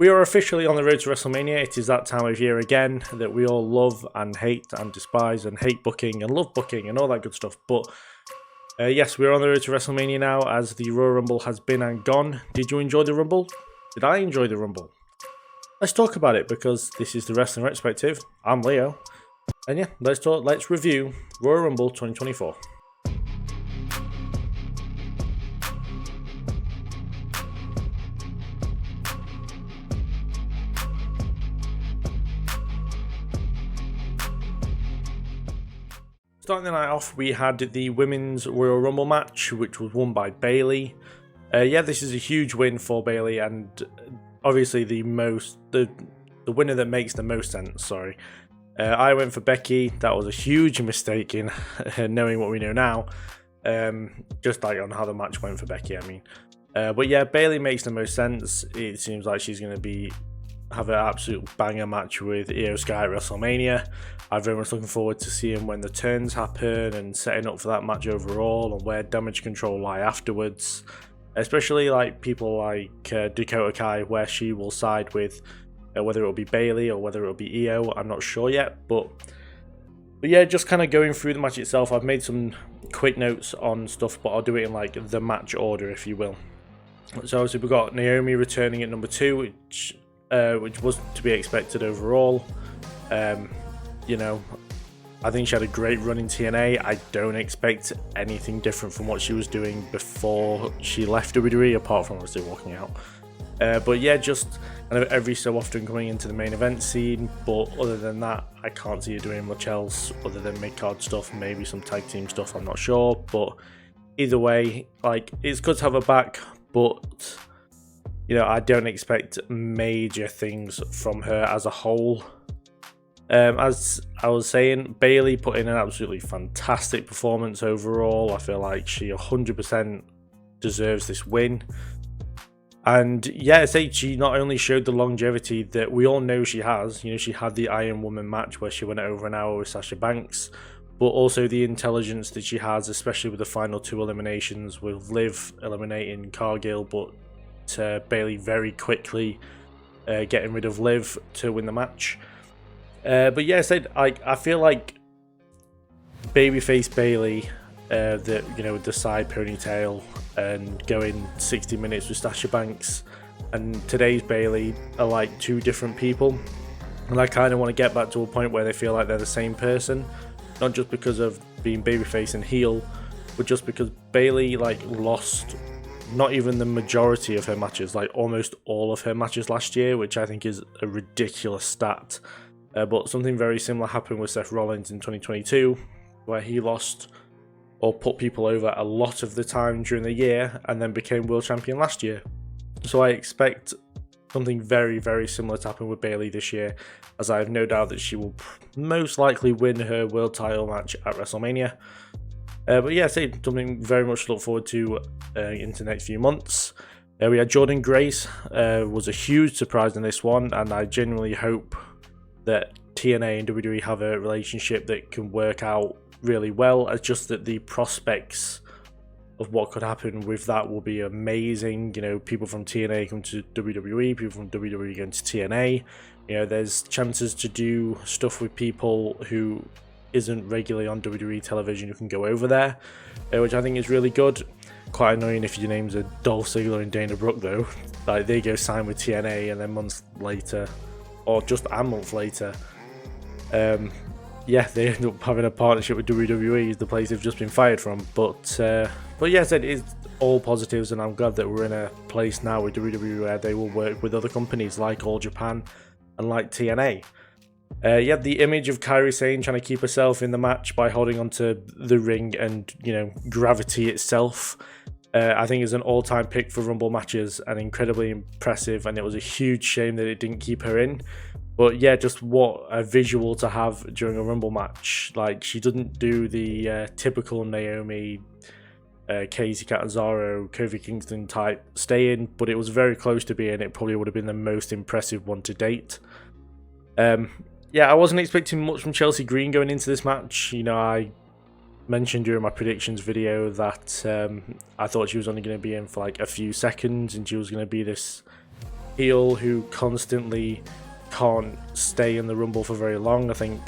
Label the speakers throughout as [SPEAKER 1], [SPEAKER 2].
[SPEAKER 1] We are officially on the road to WrestleMania. It is that time of year again that we all love and hate and despise and hate booking and love booking and all that good stuff. But yes, we're on the road to WrestleMania now as the Royal Rumble has been and gone. Did you enjoy the Rumble? Did I enjoy the Rumble? Let's talk about it because this is the Wrestling Retrospective. I'm Leo. And yeah, let's review Royal Rumble 2024. Starting the night off, we had the Women's Royal Rumble match, which was won by Bayley. Yeah, this is a huge win for Bayley, and obviously the winner that makes the most sense. Sorry, I went for Becky. That was a huge mistake in knowing what we know now. Just like on how the match went for Becky, I mean. But yeah, Bayley makes the most sense. It seems like she's going to have an absolute banger match with Io Sky at WrestleMania. I'm very much looking forward to seeing when the turns happen and setting up for that match overall and where Damage Control lie afterwards. Especially like people like Dakota Kai, where she will side with, whether it'll be Bayley or whether it'll be Io, I'm not sure yet. But yeah, just kind of going through the match itself, I've made some quick notes on stuff, but I'll do it in like the match order, if you will. So obviously we've got Naomi returning at number 2, which was to be expected overall. You know, I think she had a great run in TNA. I don't expect anything different from what she was doing before she left WWE, apart from obviously walking out. But yeah, just kind of every so often coming into the main event scene. But other than that, I can't see her doing much else other than mid-card stuff, maybe some tag team stuff, I'm not sure. But either way, like, it's good to have her back, but you know, I don't expect major things from her as a whole. As I was saying, Bayley put in an absolutely fantastic performance overall. I feel like she 100% deserves this win. And yeah, I say she not only showed the longevity that we all know she has, you know, she had the Iron Woman match where she went over an hour with Sasha Banks, but also the intelligence that she has, especially with the final 2 eliminations, with Liv eliminating Cargill, but Bayley very quickly getting rid of Liv to win the match. But yeah, I feel like babyface Bayley, with the side ponytail and going 60 minutes with Sasha Banks, and today's Bayley are like 2 different people, and I kind of want to get back to a point where they feel like they're the same person, not just because of being babyface and heel, but just because Bayley like lost not even the majority of her matches, like almost all of her matches last year, which I think is a ridiculous stat. But something very similar happened with Seth Rollins in 2022, where he lost or put people over a lot of the time during the year and then became world champion last year. So I expect something very, very similar to happen with Bayley this year, as I have no doubt that she will most likely win her world title match at WrestleMania. But yeah, say something very much to look forward to into the next few months. We had Jordynne Grace, was a huge surprise in this one, and I genuinely hope that TNA and WWE have a relationship that can work out really well. It's just that the prospects of what could happen with that will be amazing. You know, people from TNA come to WWE, people from WWE go to TNA. You know, there's chances to do stuff with people who isn't regularly on WWE television who can go over there, which I think is really good. Quite annoying if your name's a Dolph Ziggler and Dana Brooke though. Like, they go sign with TNA and then months later, or just a month later, yeah, they end up having a partnership with WWE, the place they've just been fired from. But yes, it is all positives, and I'm glad that we're in a place now with WWE where they will work with other companies like All Japan and like TNA. You had the image of Kairi Sane trying to keep herself in the match by holding onto the ring and, you know, gravity itself. I think is an all-time pick for Rumble matches and incredibly impressive, and it was a huge shame that it didn't keep her in. But yeah, just what a visual to have during a Rumble match. Like, she didn't do the typical Naomi, Kacy Catanzaro, Kofi Kingston type stay in, but it was very close to being. It probably would have been the most impressive one to date. Yeah, I wasn't expecting much from Chelsea Green going into this match. You know, I mentioned during my predictions video that I thought she was only going to be in for like a few seconds, and she was going to be this heel who constantly can't stay in the Rumble for very long. I think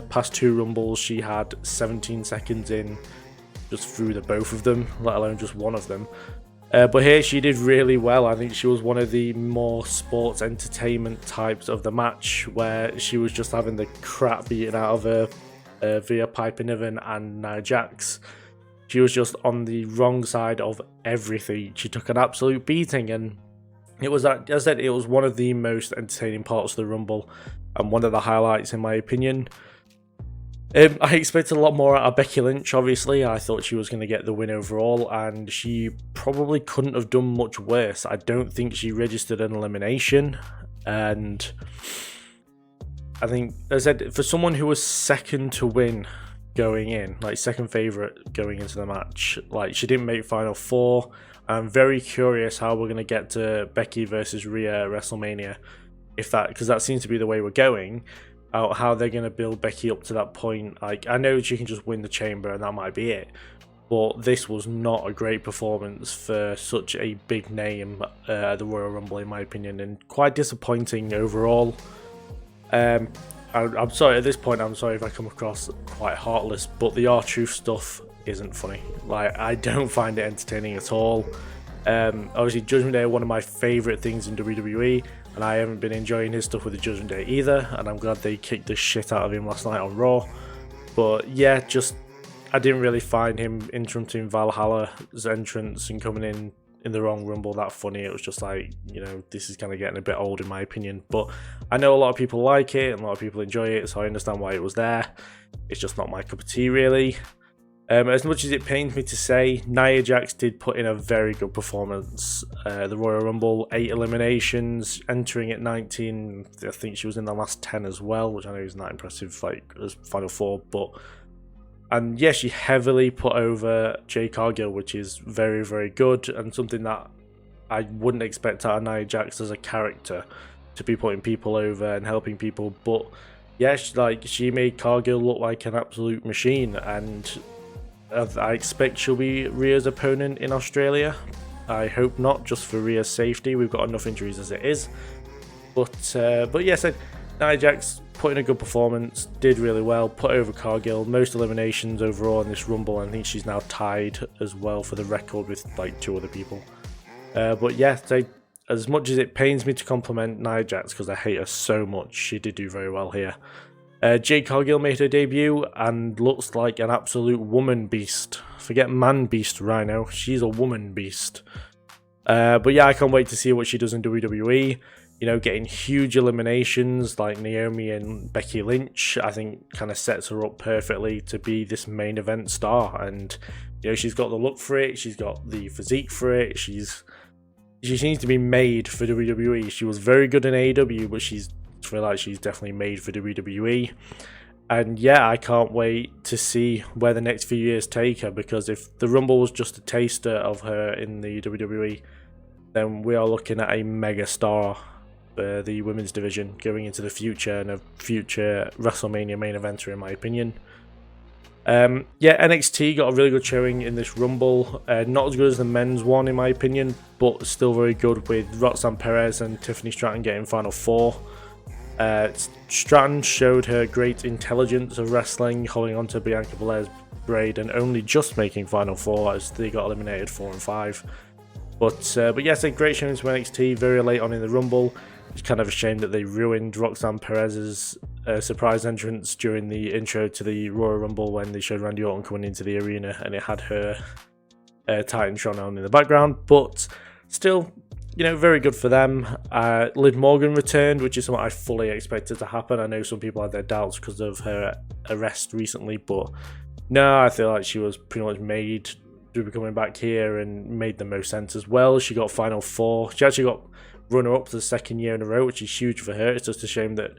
[SPEAKER 1] past 2 Rumbles she had 17 seconds in just through the both of them, let alone just one of them. But here she did really well. I think she was one of the more sports entertainment types of the match, where she was just having the crap beaten out of her via Piper Niven and Nia Jax. She was just on the wrong side of everything. She took an absolute beating, and it was, as I said, it was one of the most entertaining parts of the Rumble and one of the highlights in my opinion. I expected a lot more out of Becky Lynch, obviously. I thought she was going to get the win overall, and she probably couldn't have done much worse. I don't think she registered an elimination, and I think, as I said, for someone who was second to win going in, like second favourite going into the match, like she didn't make Final 4. I'm very curious how we're going to get to Becky versus Rhea at WrestleMania, because that seems to be the way we're going. How they're going to build Becky up to that point. Like, I know she can just win the chamber and that might be it, but this was not a great performance for such a big name at the Royal Rumble in my opinion, and quite disappointing overall. I'm sorry at this point, I'm sorry if I come across quite heartless, but the R-Truth stuff isn't funny. Like, I don't find it entertaining at all. Obviously Judgment Day are one of my favourite things in WWE, and I haven't been enjoying his stuff with the Judgment Day either, and I'm glad they kicked the shit out of him last night on Raw. But yeah, I didn't really find him interrupting Valhalla's entrance and coming in the wrong Rumble that funny. It was just like, this is kind of getting a bit old in my opinion, but I know a lot of people like it and a lot of people enjoy it, so I understand why it was there. It's just not my cup of tea really. As much as it pains me to say, Nia Jax did put in a very good performance. The Royal Rumble, 8 eliminations, entering at 19. I think she was in the last 10 as well, which I know is not impressive, like as Final 4. And yeah, she heavily put over Jade Cargill, which is very, very good, and something that I wouldn't expect out of Nia Jax as a character, to be putting people over and helping people. But yeah, she made Cargill look like an absolute machine, and I expect she'll be Rhea's opponent in Australia. I hope not, just for Rhea's safety. We've got enough injuries as it is. But yes, Nia Jax put in a good performance, did really well, put over Cargill, most eliminations overall in this Rumble, and I think she's now tied as well for the record with like 2 other people. But yeah, as much as it pains me to compliment Nia Jax because I hate her so much, she did do very well here. Jade Cargill made her debut and looks like an absolute woman beast. Forget man beast, Rhino. She's a woman beast. But yeah, I can't wait to see what she does in WWE. Getting huge eliminations like Naomi and Becky Lynch, I think kind of sets her up perfectly to be this main event star. And she's got the look for it. She's got the physique for it. She seems to be made for WWE. She was very good in AEW, but I feel like she's definitely made for WWE. And yeah, I can't wait to see where the next few years take her, because if the Rumble was just a taster of her in the WWE, then we are looking at a mega star for the women's division going into the future, and a future WrestleMania main eventer in my opinion. Yeah, NXT got a really good showing in this Rumble. Not as good as the men's one in my opinion, but still very good, with Roxanne Perez and Tiffany Stratton getting Final 4. Stratton showed her great intelligence of wrestling, holding on to Bianca Belair's braid and only just making Final 4 as they got eliminated 4 and 5. But yes, a great showing to NXT very late on in the Rumble. It's kind of a shame that they ruined Roxanne Perez's surprise entrance during the intro to the Royal Rumble when they showed Randy Orton coming into the arena and it had her Titantron on in the background. But still, very good for them. Liv Morgan returned, which is something I fully expected to happen. I know some people had their doubts because of her arrest recently, but no, I feel like she was pretty much made to be coming back here and made the most sense as well. She got Final 4. She actually got runner-up for the 2nd year in a row, which is huge for her. It's just a shame that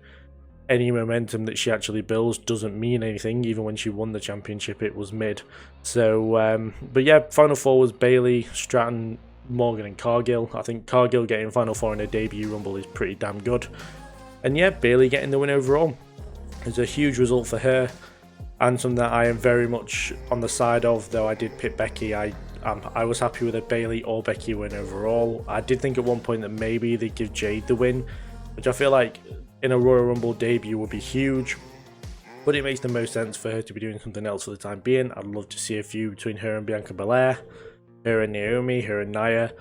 [SPEAKER 1] any momentum that she actually builds doesn't mean anything. Even when she won the championship, it was mid. So, but yeah, Final 4 was Bayley, Stratton, Morgan and Cargill. I think Cargill getting Final 4 in her debut Rumble is pretty damn good. And yeah, Bayley getting the win overall is a huge result for her, and something that I am very much on the side of, though I did pick Becky. I I was happy with a Bayley or Becky win overall. I did think at one point that maybe they'd give Jade the win, which I feel like in a Royal Rumble debut would be huge, but it makes the most sense for her to be doing something else for the time being. I'd love to see a feud between her and Bianca Belair, her and Naomi, her and Nia,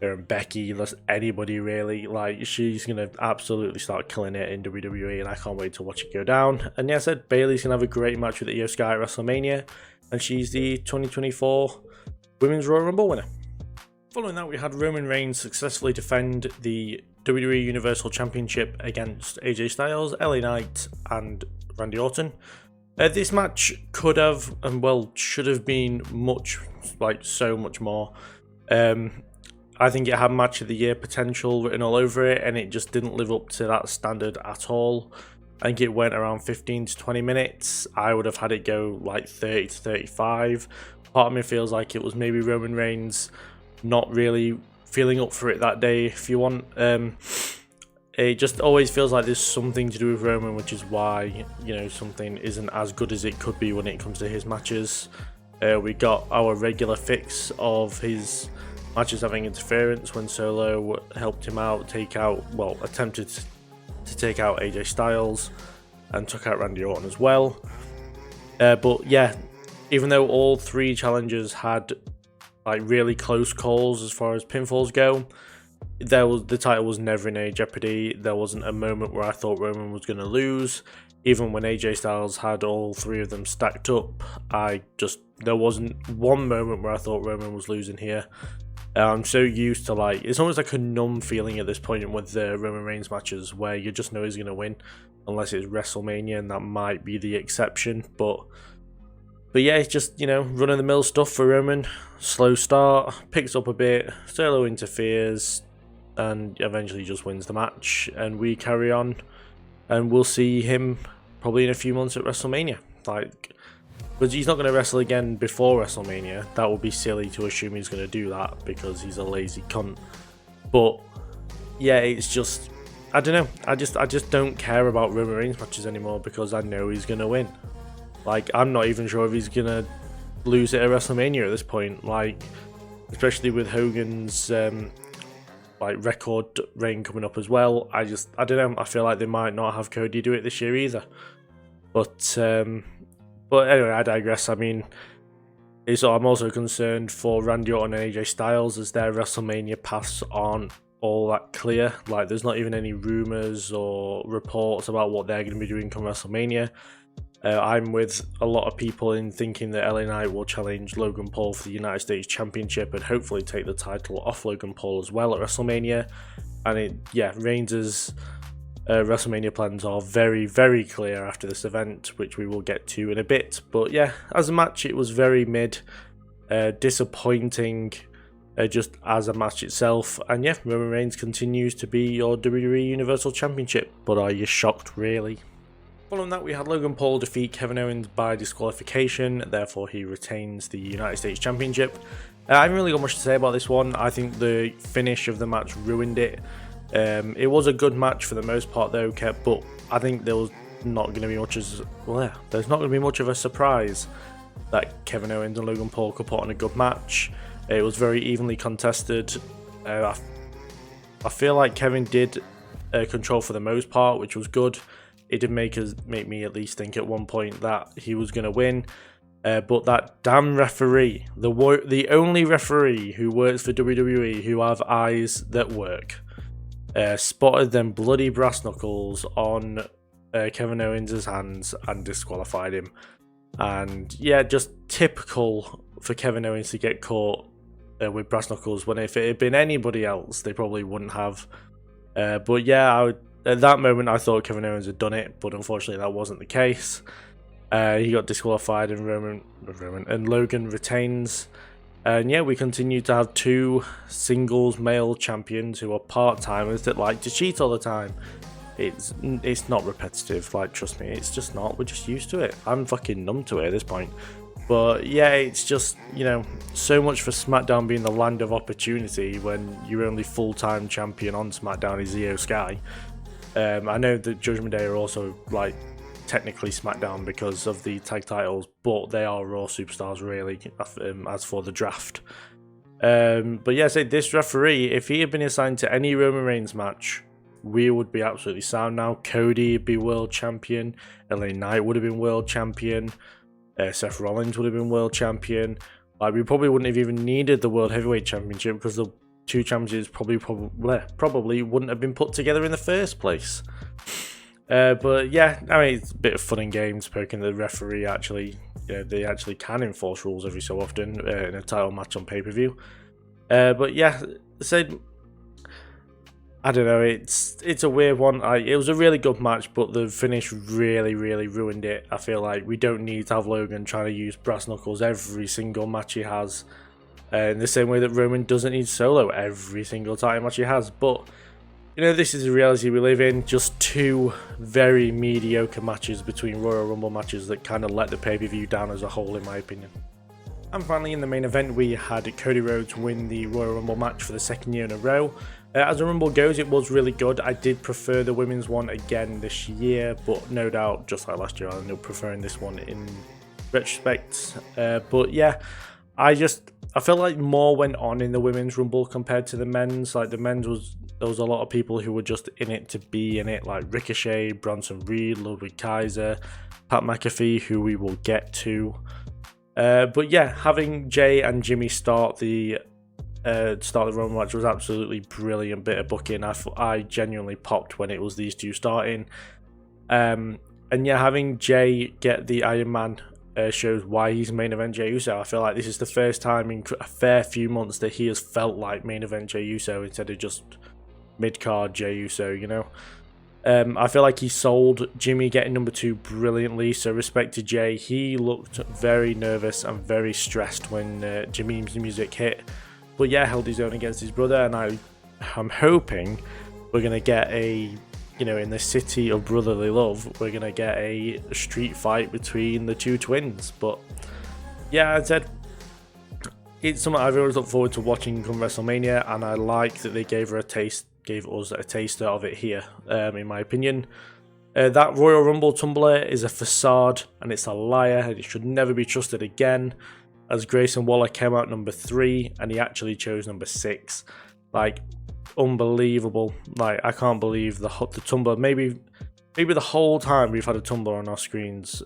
[SPEAKER 1] her and Becky, anybody really. Like, she's going to absolutely start killing it in WWE, and I can't wait to watch it go down. And yeah, I said Bayley's going to have a great match with Io Sky at WrestleMania, and she's the 2024 Women's Royal Rumble winner. Following that, we had Roman Reigns successfully defend the WWE Universal Championship against AJ Styles, LA Knight, and Randy Orton. This match could have, and well, should have been much, so much more. I think it had match of the year potential written all over it, and it just didn't live up to that standard at all. I think it went around 15 to 20 minutes. I would have had it go like 30 to 35. Part of me feels like it was maybe Roman Reigns not really feeling up for it that day, if you want. It just always feels like there's something to do with Roman, which is why, something isn't as good as it could be when it comes to his matches. We got our regular fix of his matches having interference when Solo helped him out, attempted to take out AJ Styles and took out Randy Orton as well. But yeah, even though all three challengers had really close calls as far as pinfalls go, the title was never in any jeopardy. There wasn't a moment where I thought Roman was going to lose. Even when AJ Styles had all three of them stacked up, there wasn't one moment where I thought Roman was losing here. I'm so used to it's almost like a numb feeling at this point with the Roman Reigns matches where you just know he's going to win, unless it's WrestleMania, and that might be the exception. But yeah, it's just, run-of-the-mill stuff for Roman. Slow start, picks up a bit, Solo interferes, and eventually just wins the match. And we carry on, and we'll see him probably in a few months at WrestleMania. Because he's not going to wrestle again before WrestleMania. That would be silly to assume he's going to do that because he's a lazy cunt. But yeah, it's just, I don't know. I just don't care about Roman Reigns matches anymore because I know he's going to win. I'm not even sure if he's going to lose it at WrestleMania at this point. Especially with Hogan's record reign coming up as well. I don't know. I feel like they might not have Cody do it this year either. But anyway, I digress. I mean, I'm also concerned for Randy Orton and AJ Styles as their WrestleMania paths aren't all that clear. There's not even any rumours or reports about what they're going to be doing come WrestleMania. I'm with a lot of people in thinking that LA Knight will challenge Logan Paul for the United States Championship and hopefully take the title off Logan Paul as well at WrestleMania. And Reigns' WrestleMania plans are very, very clear after this event, which we will get to in a bit. But yeah, as a match, it was very mid, disappointing, just as a match itself. And yeah, Roman Reigns continues to be your WWE Universal Championship. But are you shocked, really? Following that, we had Logan Paul defeat Kevin Owens by disqualification, therefore he retains the United States Championship. I haven't really got much to say about this one. I think the finish of the match ruined it. It was a good match for the most part though, but I think there was not going to be there's not going to be much of a surprise that Kevin Owens and Logan Paul could put on a good match. It was very evenly contested. I feel like Kevin did control for the most part, which was good. It did make me at least think at one point that he was going to win. But that damn referee, the only referee who works for WWE who have eyes that work, spotted them bloody brass knuckles on Kevin Owens' hands and disqualified him. And yeah, just typical for Kevin Owens to get caught with brass knuckles when if it had been anybody else, they probably wouldn't have. But yeah, at that moment, I thought Kevin Owens had done it, but unfortunately that wasn't the case. He got disqualified and Logan retains. And yeah, we continue to have two singles male champions who are part-timers that like to cheat all the time. It's not repetitive, trust me, it's just not. We're just used to it. I'm fucking numb to it at this point. But yeah, it's just, so much for SmackDown being the land of opportunity when your only full-time champion on SmackDown is Io Sky. I know that Judgment Day are also technically SmackDown because of the tag titles, but they are Raw superstars really, as for the draft. But yeah, this referee, if he had been assigned to any Roman Reigns match, we would be absolutely sound now. Cody would be world champion, LA Knight would have been world champion, Seth Rollins would have been world champion. Like, we probably wouldn't have even needed the World Heavyweight Championship because the two championships probably wouldn't have been put together in the first place. But yeah, I mean, it's a bit of fun and games poking the referee. Actually, they actually can enforce rules every so often in a title match on pay-per-view. But yeah, I don't know, it's a weird one. It was a really good match, but the finish really ruined it. I feel like we don't need to have Logan trying to use brass knuckles every single match he has, in the same way that Roman doesn't need Solo every single title match he has. But this is the reality we live in. Just two very mediocre matches between Royal Rumble matches that kind of let the pay-per-view down as a whole, in my opinion. And finally, in the main event, we had Cody Rhodes win the Royal Rumble match for the second year in a row. As the Rumble goes, it was really good. I did prefer the women's one again this year, but no doubt, just like last year, I ended up preferring this one in retrospect. But yeah, I felt like more went on in the women's Rumble compared to the men's. Like, the men's there was a lot of people who were just in it to be in it, like Ricochet, Bronson Reed, Ludwig Kaiser, Pat McAfee, who we will get to. But yeah, having Jay and Jimmy start the Roman match was absolutely brilliant bit of booking. I genuinely popped when it was these two starting. And yeah, having Jay get the Iron Man shows why he's main event Jey Uso. I feel like this is the first time in a fair few months that he has felt like main event Jey Uso instead of just mid-card Jey Uso, I feel like he sold Jimmy getting number 2 brilliantly, so respect to Jay. He looked very nervous and very stressed when Jimmy's music hit. But yeah, held his own against his brother, and I'm hoping we're going to get in the city of brotherly love, we're going to get a street fight between the two twins. But yeah, as I said, it's something I've always looked forward to watching come WrestleMania, and I like that they gave us a taster of it here, in my opinion. That Royal Rumble tumbler is a facade, and it's a liar, and it should never be trusted again, as Grayson Waller came out number 3, and he actually chose number 6. Like, unbelievable. Like, I can't believe the tumbler. Maybe the whole time we've had a tumbler on our screens,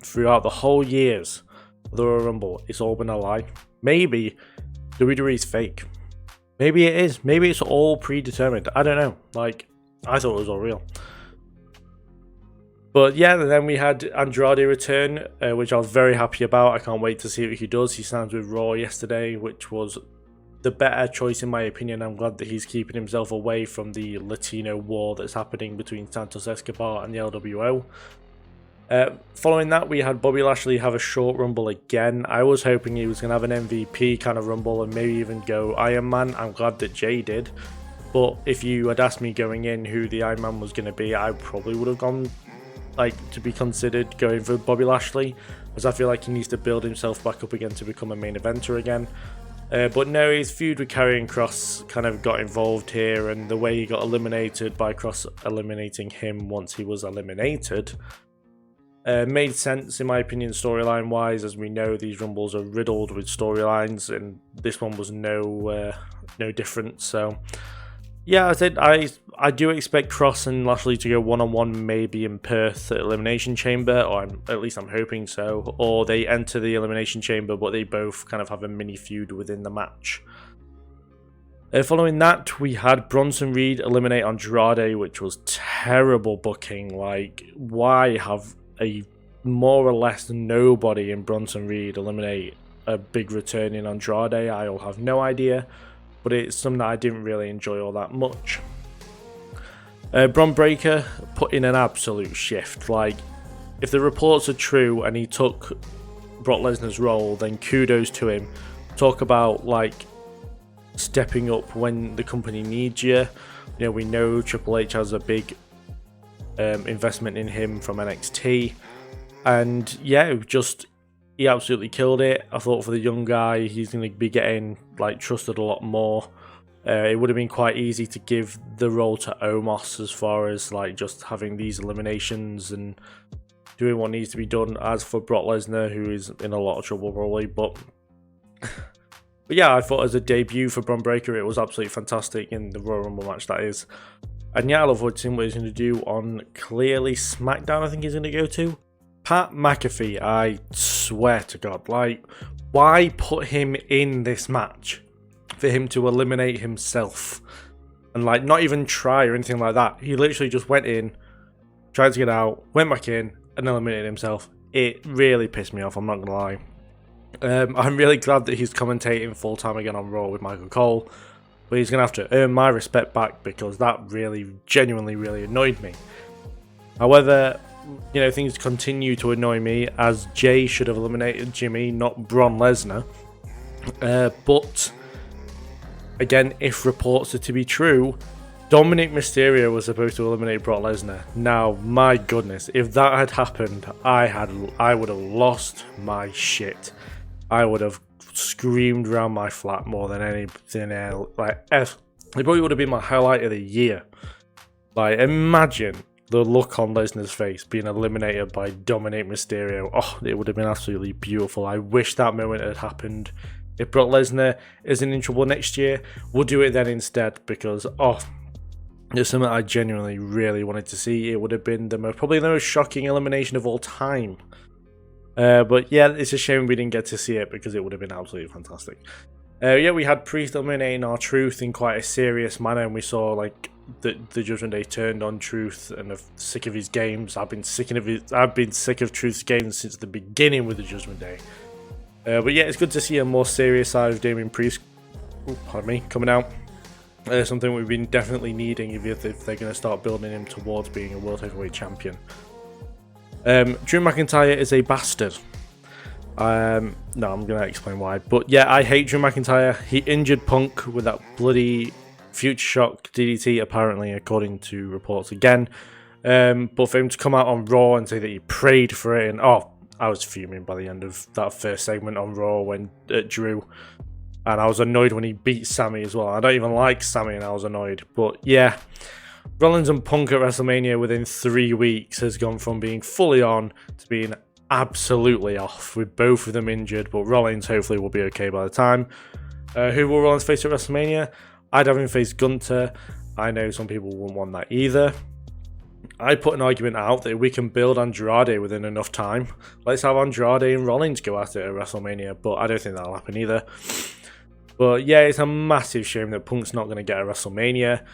[SPEAKER 1] throughout the whole years of the Royal Rumble, it's all been a lie. Maybe WWE's fake. Maybe it is. Maybe it's all predetermined. I don't know. Like, I thought it was all real. But yeah, and then we had Andrade return, which I was very happy about. I can't wait to see what he does. He signed with Raw yesterday, which was the better choice in my opinion. I'm glad that he's keeping himself away from the Latino war that's happening between Santos Escobar and the LWO. Following that, we had Bobby Lashley have a short rumble again. I was hoping he was going to have an MVP kind of rumble and maybe even go Iron Man. I'm glad that Jay did. But if you had asked me going in who the Iron Man was going to be, I probably would have gone, to be considered going for Bobby Lashley, as I feel like he needs to build himself back up again to become a main eventer again. But no, his feud with Karrion Kross kind of got involved here, and the way he got eliminated by Kross eliminating him once he was eliminated made sense in my opinion storyline wise. As we know, these rumbles are riddled with storylines, and this one was no different. So yeah, I do expect Kross and Lashley to go one-on-one, maybe in Perth at Elimination Chamber, or at least I'm hoping so, or they enter the Elimination Chamber but they both kind of have a mini feud within the match. Following that, we had Bronson Reed eliminate Andrade, which was terrible booking. Like, why have a more or less nobody in Bronson Reed eliminate a big return in Andrade? I'll have no idea, but it's something that I didn't really enjoy all that much. Bron Breakker put in an absolute shift. Like, if the reports are true and he took Brock Lesnar's role, then kudos to him. Talk about, stepping up when the company needs you. We know Triple H has a big investment in him from NXT. And yeah, he absolutely killed it. I thought for the young guy, he's going to be getting trusted a lot more. It would have been quite easy to give the role to Omos as far as like just having these eliminations and doing what needs to be done. As for Brock Lesnar, who is in a lot of trouble probably, but yeah, I thought as a debut for Bron Breakker, it was absolutely fantastic in the Royal Rumble match, that is. And yeah, I love what he's going to do on clearly SmackDown, I think he's going to go to. Pat McAfee, I swear to God, like, why put him in this match for him to eliminate himself? And like, not even try or anything like that. He literally just went in, tried to get out, went back in, and eliminated himself. It really pissed me off, I'm not going to lie. I'm really glad that he's commentating full time again on Raw with Michael Cole, but he's going to have to earn my respect back because that really, genuinely really annoyed me. However, you know, things continue to annoy me as Jay should have eliminated Jimmy, not Bron Lesnar. But again, if reports are to be true, Dominic Mysterio was supposed to eliminate Brock Lesnar. Now, my goodness, if that had happened, I would have lost my shit. I would have screamed around my flat more than anything else. Like, it probably would have been my highlight of the year. Like, imagine the look on Lesnar's face being eliminated by Dominic Mysterio. Oh, it would have been absolutely beautiful. I wish that moment had happened. If Brock Lesnar isn't in trouble next year, we'll do it then instead because, it's something I genuinely really wanted to see. It would have been probably the most shocking elimination of all time. But yeah, it's a shame we didn't get to see it because it would have been absolutely fantastic. Yeah, we had Priest eliminating R-Truth in quite a serious manner, and we saw like the Judgment Day turned on Truth and are sick of his games. I've been sick of Truth's games since the beginning with the Judgment Day. But yeah, it's good to see a more serious side of Damian Priest. Coming out. Something we've been definitely needing if they're going to start building him towards being a World Heavyweight Champion. Drew McIntyre is a bastard. No, I'm going to explain why. But yeah, I hate Drew McIntyre. He injured Punk with that bloody Future Shock DDT, apparently, according to reports again. But for him to come out on Raw and say that he prayed for it, and I was fuming by the end of that first segment on Raw when Drew. And I was annoyed when he beat Sammy as well. I don't even like Sammy, and I was annoyed. But yeah, Rollins and Punk at WrestleMania within 3 weeks has gone from being fully on to being absolutely off, with both of them injured. But Rollins hopefully will be okay by the time. Who will Rollins face at WrestleMania? I'd have him face Gunther. I know some people wouldn't want that either. I put an argument out that we can build Andrade within enough time. Let's have Andrade and Rollins go at it at WrestleMania, but I don't think that'll happen either. But yeah, it's a massive shame that Punk's not going to get a WrestleMania.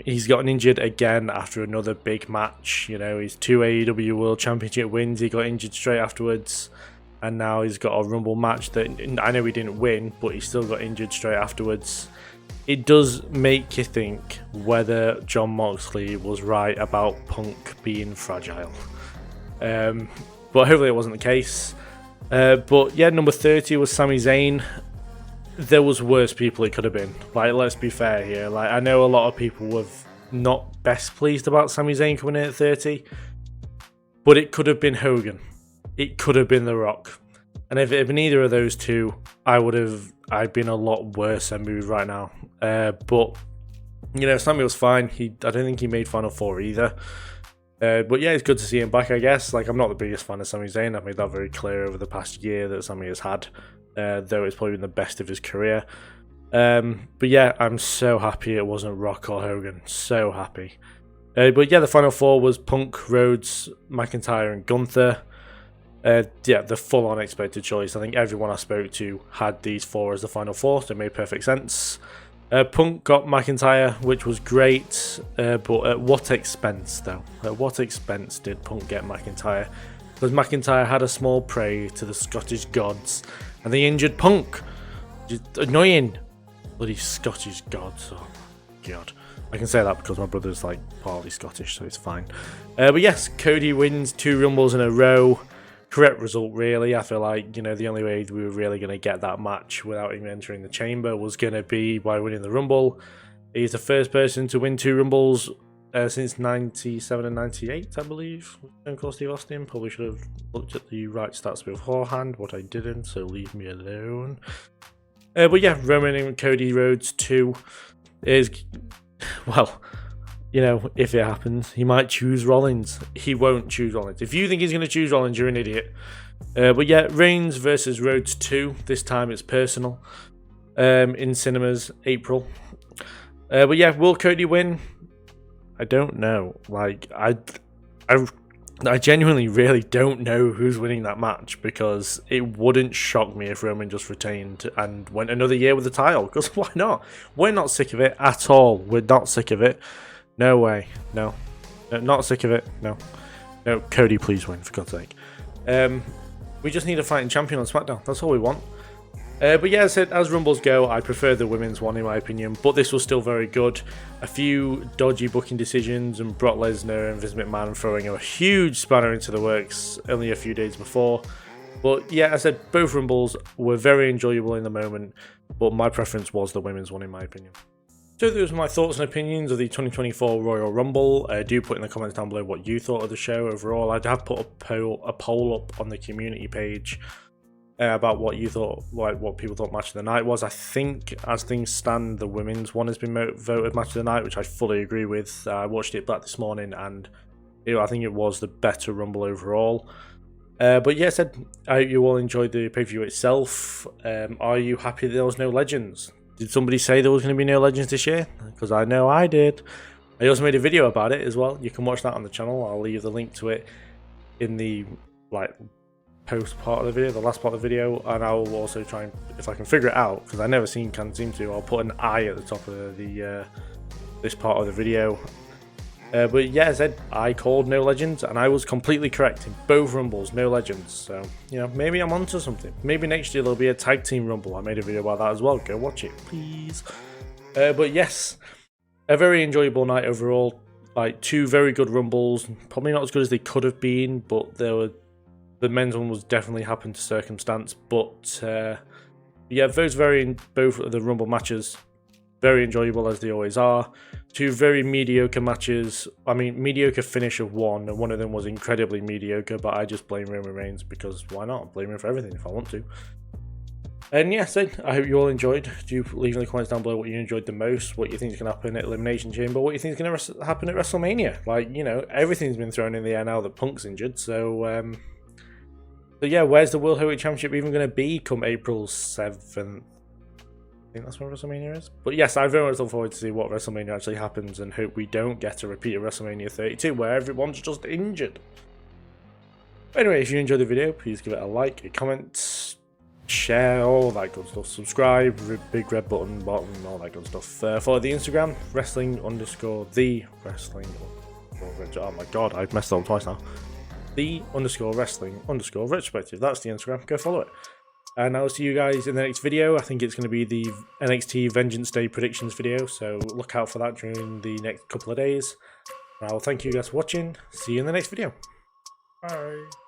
[SPEAKER 1] He's gotten injured again after another big match. You know, his 2 AEW World Championship wins, he got injured straight afterwards. And now he's got a Rumble match that I know he didn't win, but he still got injured straight afterwards. It does make you think whether Jon Moxley was right about Punk being fragile. But hopefully it wasn't the case. But yeah, number 30 was Sami Zayn. There was worse people it could have been. Like, let's be fair here. Like, I know a lot of people were not best pleased about Sami Zayn coming in at 30, but it could have been Hogan. It could have been The Rock. And if it had been either of those two, I'd been a lot worse and moved right now. But you know, Sami was fine. I don't think he made Final Four either. But yeah, it's good to see him back, I guess. Like, I'm not the biggest fan of Sami Zayn. I've made that very clear over the past year that Sami has had. Though it's probably been the best of his career. But yeah, I'm so happy it wasn't Rock or Hogan. So happy. But yeah, the Final Four was Punk, Rhodes, McIntyre and Gunther. Yeah, the full unexpected choice. I think everyone I spoke to had these four as the Final Four, so it made perfect sense. Punk got McIntyre, which was great, but at what expense, though? At what expense did Punk get McIntyre? Because McIntyre had a small prayer to the Scottish gods, and they injured Punk. Just annoying. Bloody Scottish gods. Oh, God. I can say that because my brother's, like, partly Scottish, so it's fine. But yes, Cody wins 2 Rumbles in a row. Correct result, really. I feel like, you know, the only way we were really going to get that match without him entering the chamber was going to be by winning the Rumble. He's the first person to win 2 Rumbles since 97 and 98, I believe. Stone Cold Steve Austin. Probably should have looked at the right stats beforehand, but I didn't, so leave me alone. But yeah, Roman and Cody Rhodes 2 is, well, you know, if it happens, he might choose Rollins. He won't choose Rollins. If you think he's going to choose Rollins, you're an idiot. But yeah, Reigns versus Rhodes 2. This time it's personal. In cinemas, April. But yeah, will Cody win? I don't know. Like, I genuinely really don't know who's winning that match, because it wouldn't shock me if Roman just retained and went another year with the title, because why not? We're not sick of it at all. We're not sick of it. No way. No. Not sick of it. No. No, Cody, please win, for God's sake. We just need a fighting champion on SmackDown. That's all we want. But yeah, as Rumbles go, I prefer the women's one in my opinion, but this was still very good. A few dodgy booking decisions and Brock Lesnar and Vince McMahon throwing a huge spanner into the works only a few days before. But yeah, as I said, both Rumbles were very enjoyable in the moment, but my preference was the women's one in my opinion. So those are my thoughts and opinions of the 2024 Royal Rumble. Do put in the comments down below what you thought of the show overall. I have put a poll up on the community page about what you thought, like what people thought match of the night was. I think, as things stand, the women's one has been voted match of the night, which I fully agree with. I watched it back this morning, and I think it was the better Rumble overall. But yeah, I hope you all enjoyed the pay-per-view itself. Are you happy there was no legends? Did somebody say there was going to be no legends this year? Because I know I did. I also made a video about it as well. You can watch that on the channel. I'll leave the link to it in the post part of the video, the last part of the video, and I will also try and, if I can figure it out, because I never can seem to, I'll put an I at the top of the this part of the video. But yeah, as I said, I called no legends, and I was completely correct in both Rumbles, no legends. So, you know, maybe I'm onto something. Maybe next year there'll be a tag team Rumble. I made a video about that as well. Go watch it, please. But yes, a very enjoyable night overall. Like, two very good Rumbles. Probably not as good as they could have been, but the men's one was definitely happened to circumstance. But yeah, both of the Rumble matches, very enjoyable as they always are. Two very mediocre matches. I mean, mediocre finish of one, and one of them was incredibly mediocre, but I just blame Roman Reigns, because why not? Blame him for everything if I want to. And yeah, so I hope you all enjoyed. Do leave in the comments down below what you enjoyed the most, what you think is going to happen at Elimination Chamber, what you think is going to happen at WrestleMania. Like, you know, everything's been thrown in the air now that Punk's injured, so yeah, where's the World Heavyweight Championship even going to be come April 7th? I think that's when WrestleMania is. But yes, I very much look forward to see what WrestleMania actually happens, and hope we don't get a repeat of WrestleMania 32 where everyone's just injured. But anyway, if you enjoyed the video, please give it a like, a comment, share, all that good stuff. Subscribe, big red button, all that good stuff. Follow the Instagram, wrestling_the_wrestling. Oh my god, I've messed up twice now. The_wrestling_retrospective. That's the Instagram. Go follow it. And I'll see you guys in the next video. I think it's going to be the NXT Vengeance Day predictions video, so look out for that during the next couple of days. I'll thank you guys for watching. See you in the next video. Bye.